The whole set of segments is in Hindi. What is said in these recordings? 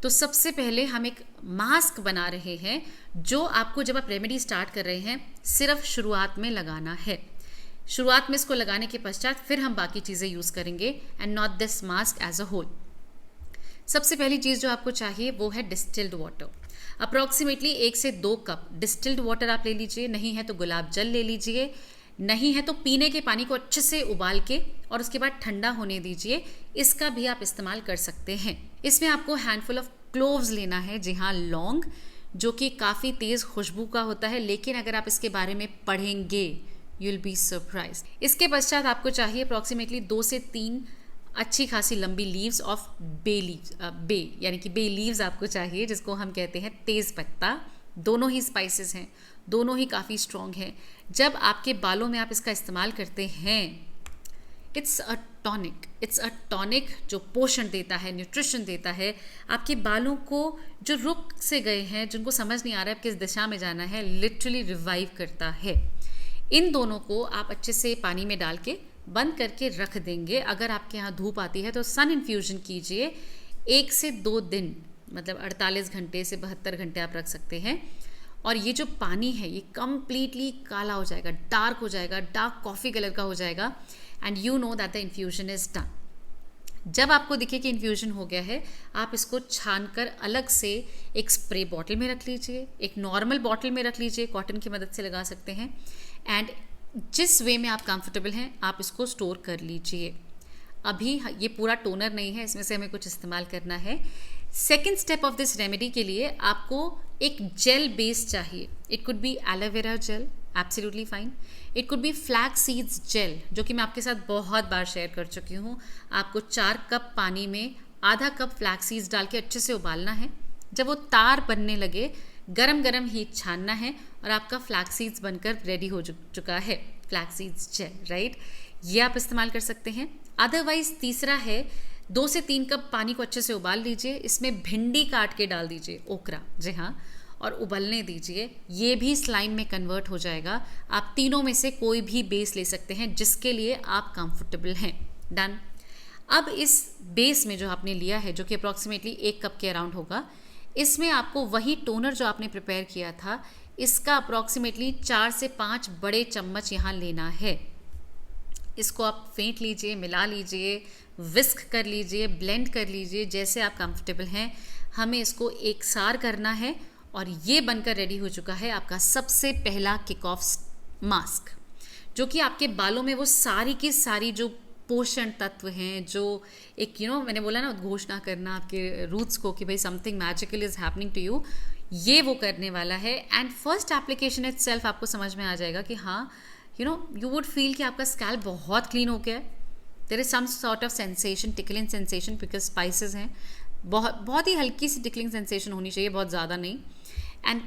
तो सबसे पहले हम एक मास्क बना रहे हैं जो आपको जब आप रेमेडी स्टार्ट कर रहे हैं सिर्फ शुरुआत में लगाना है। शुरुआत में इसको लगाने के पश्चात फिर हम बाकी चीज़ें यूज़ करेंगे and not this mask as a whole. सबसे पहली चीज़ जो आपको चाहिए वो है डिस्टिल्ड वाटर। अप्रॉक्सीमेटली 1 से 2 कप डिस्टिल्ड वाटर आप ले लीजिए, नहीं है तो गुलाब जल ले लीजिए, नहीं है तो पीने के पानी को अच्छे से उबाल के और उसके बाद ठंडा होने दीजिए, इसका भी आप इस्तेमाल कर सकते हैं। इसमें आपको हैंडफुल ऑफ क्लोव्स लेना है, जी हाँ लौंग, जो कि काफ़ी तेज़ खुशबू का होता है, लेकिन अगर आप इसके बारे में पढ़ेंगे यू विल बी सरप्राइज। इसके पश्चात आपको चाहिए अप्रॉक्सीमेटली 2 से 3 अच्छी खासी लंबी लीव्स ऑफ बे लीव्स, बे यानी कि बे लीव्स आपको चाहिए, जिसको हम कहते हैं तेज़ पत्ता। दोनों ही स्पाइसेस हैं, दोनों ही काफ़ी स्ट्रॉन्ग हैं। जब आपके बालों में आप इसका इस्तेमाल करते हैं इट्स अ टॉनिक जो पोषण देता है, न्यूट्रिशन देता है। आपके बालों को जो रुक से गए हैं, जिनको समझ नहीं आ रहा है किस दिशा में जाना है, लिटरली रिवाइव करता है। इन दोनों को आप अच्छे से पानी में डाल के बंद करके रख देंगे। अगर आपके यहाँ धूप आती है तो सन इन्फ्यूजन कीजिए 1 से 2 दिन, मतलब 48 घंटे से 72 घंटे आप रख सकते हैं। और ये जो पानी है ये कम्प्लीटली काला हो जाएगा, डार्क हो जाएगा, डार्क कॉफ़ी कलर का हो जाएगा and you know that the infusion is done. जब आपको दिखे कि इन्फ्यूजन हो गया है, आप इसको छानकर अलग से एक स्प्रे बॉटल में रख लीजिए, एक नॉर्मल बॉटल में रख लीजिए, कॉटन की मदद से लगा सकते हैं, एंड जिस वे में आप कंफर्टेबल हैं आप इसको स्टोर कर लीजिए। अभी ये पूरा टोनर नहीं है, इसमें से हमें कुछ इस्तेमाल करना है। Second step of this remedy के लिए आपको एक जेल बेस चाहिए। It could be aloe vera gel, absolutely fine. It could be flax seeds gel, जो कि मैं आपके साथ बहुत बार शेयर कर चुकी हूँ। आपको 4 कप पानी में आधा कप फ्लैक्स सीड्स डाल के अच्छे से उबालना है। जब वो तार बनने लगे, गरम गरम ही छानना है और आपका फ्लैक्स सीड्स बनकर रेडी हो चुका है, फ्लैक्स सीड्स जेल, राइट। ये आप इस्तेमाल कर सकते हैं। अदरवाइज तीसरा है 2 से 3 कप पानी को अच्छे से उबाल लीजिए, इसमें भिंडी काट के डाल दीजिए, ओकरा, जी हाँ, और उबलने दीजिए। ये भी स्लाइम में कन्वर्ट हो जाएगा। आप तीनों में से कोई भी बेस ले सकते हैं जिसके लिए आप कंफर्टेबल हैं। डन। अब इस बेस में जो आपने लिया है, जो कि अप्रॉक्सीमेटली 1 कप के अराउंड होगा, इसमें आपको वही टोनर जो आपने प्रिपेयर किया था, इसका अप्रॉक्सीमेटली 4 से 5 बड़े चम्मच यहाँ लेना है। इसको आप फेंट लीजिए, मिला लीजिए, विस्क कर लीजिए, ब्लेंड कर लीजिए, जैसे आप कंफर्टेबल हैं। हमें इसको एक सार करना है और ये बनकर रेडी हो चुका है आपका सबसे पहला किक ऑफ मास्क, जो कि आपके बालों में वो सारी की सारी जो पोषण तत्व हैं, जो एक मैंने बोला ना, घोषणा करना आपके रूट्स को कि भाई something magical is happening to you, ये वो करने वाला है। एंड फर्स्ट एप्लीकेशन इटसेल्फ आपको समझ में आ जाएगा कि हाँ, यू वुड फील कि आपका स्कैल्प बहुत क्लीन हो गया है। There is some sort of sensation, tickling sensation, because spices हैं। बहुत ही हल्की सी टिकलिंग सेंसेशन होनी चाहिए, बहुत ज़्यादा नहीं। And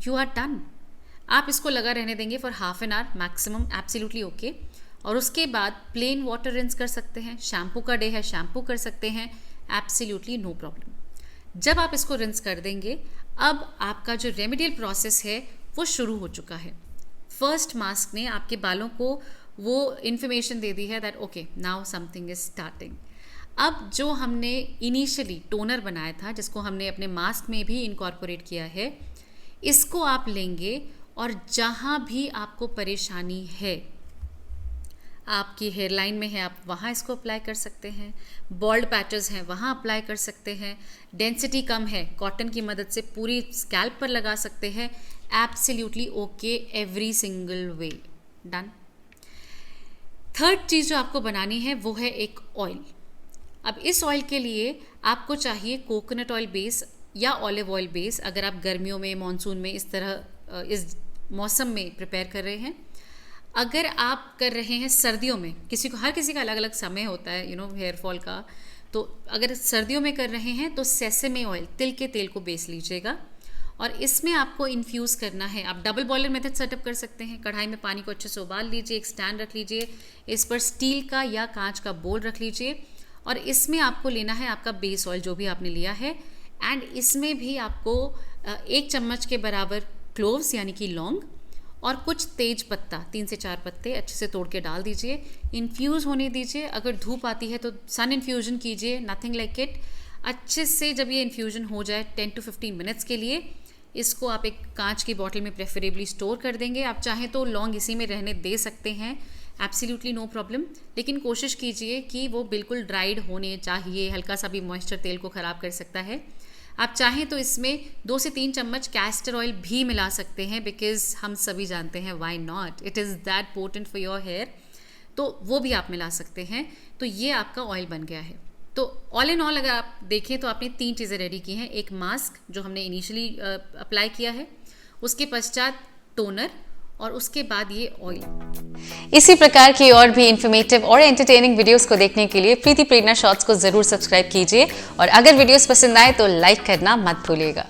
you are done. आप इसको लगा रहने देंगे for half an hour maximum, absolutely okay. और उसके बाद प्लेन वाटर रिंस कर सकते हैं। शैम्पू का डे है, शैम्पू कर सकते हैं, एब्सोल्युटली नो प्रॉब्लम। जब आप इसको रिंस कर देंगे, अब आपका जो रेमेडियल प्रोसेस है वो शुरू हो चुका है। फर्स्ट मास्क ने आपके बालों को वो इन्फॉर्मेशन दे दी है that okay now something is starting. अब जो हमने इनिशियली टोनर बनाया था, जिसको हमने अपने मास्क में भी इनकॉर्पोरेट किया है, इसको आप लेंगे और जहाँ भी आपको परेशानी है, आपकी हेयरलाइन में है, आप वहाँ इसको अप्लाई कर सकते हैं। बॉल्ड पैचेस हैं, वहाँ अप्लाई कर सकते हैं। डेंसिटी कम है, कॉटन की मदद से पूरी स्कैल्प पर लगा सकते हैं। Absolutely okay, every single way. Done. Third चीज़ जो आपको बनानी है वो है एक ऑयल। अब इस ऑयल के लिए आपको चाहिए कोकोनट ऑयल बेस या ऑलिव ऑयल बेस। अगर आप गर्मियों में, मानसून में, इस तरह इस मौसम में प्रिपेयर कर रहे हैं। अगर आप कर रहे हैं सर्दियों में, हर किसी का अलग अलग समय होता है हेयर फॉल का, तो अगर सर्दियों में कर रहे हैं तो सेसमे ऑयल, तिल के तेल को बेस लीजिएगा और इसमें आपको इन्फ्यूज़ करना है। आप डबल बॉयलर मेथड सेटअप कर सकते हैं। कढ़ाई में पानी को अच्छे से उबाल लीजिए, एक स्टैंड रख लीजिए, इस पर स्टील का या कांच का बोल रख लीजिए और इसमें आपको लेना है आपका बेस ऑयल जो भी आपने लिया है। एंड इसमें भी आपको 1 चम्मच के बराबर क्लोव्स यानी कि लौंग और कुछ तेज पत्ता, 3 से 4 पत्ते अच्छे से तोड़ के डाल दीजिए। इन्फ्यूज़ होने दीजिए। अगर धूप आती है तो सन इन्फ्यूजन कीजिए, नथिंग लाइक इट। अच्छे से जब ये इन्फ्यूजन हो जाए 10 to 15 मिनट्स के लिए, इसको आप एक कांच की बॉटल में प्रेफरेबली स्टोर कर देंगे। आप चाहें तो लॉन्ग इसी में रहने दे सकते हैं, एब्सोल्युटली नो प्रॉब्लम, लेकिन कोशिश कीजिए कि वो बिल्कुल ड्राइड होने चाहिए। हल्का सा भी मॉइस्चर तेल को ख़राब कर सकता है। आप चाहें तो इसमें 2 से 3 चम्मच कैस्टर ऑयल भी मिला सकते हैं, बिकॉज हम सभी जानते हैं why not, it is that potent for your hair, तो वो भी आप मिला सकते हैं। तो ये आपका ऑयल बन गया है। तो ऑल इन ऑल अगर आप देखें तो आपने 3 चीज़ें रेडी की हैं। एक मास्क जो हमने इनिशियली अप्लाई किया है, उसके पश्चात टोनर, और उसके बाद ये ऑयल। इसी प्रकार की और भी इन्फॉर्मेटिव और एंटरटेनिंग वीडियोस को देखने के लिए प्रीति प्रेरणा शॉर्ट्स को जरूर सब्सक्राइब कीजिए, और अगर वीडियोस पसंद आए तो लाइक करना मत भूलिएगा।